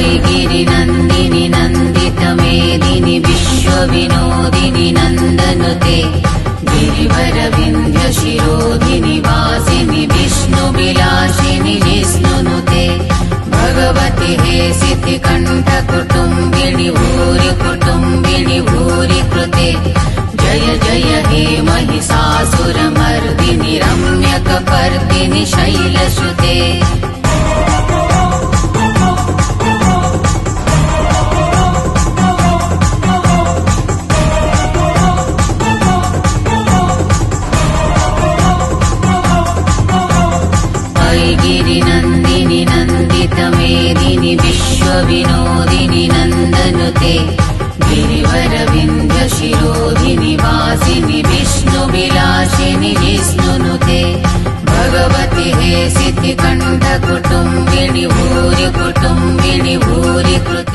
गिरिनन्दिनि नन्दितमेदिनि विश्वविनोदिनि नन्दनुते गिरिवरविन्ध्यशिरोधिनि वासिनि विष्णुविलासिनि जिष्णुनुते भगवति हे सिद्धिकण्ठकुटुम्बिनि भूरि कुटुम्बिनि भूरि कृते जय जय हे महिषासुरमर्दिनि रम्यकपर्दिनि शैलसुते गिरिनन्दिनि नन्दितमेदिनि विश्वविनोदिनि नन्दनुते गिरिवरविन्ध्यशिरोधिनि वासिनि विष्णुविलासिनि जिष्णुनुते भगवति हे सिद्धिकण्ठकुटुम्बिनि भूरि कुटुम्बिनि भूरि कृते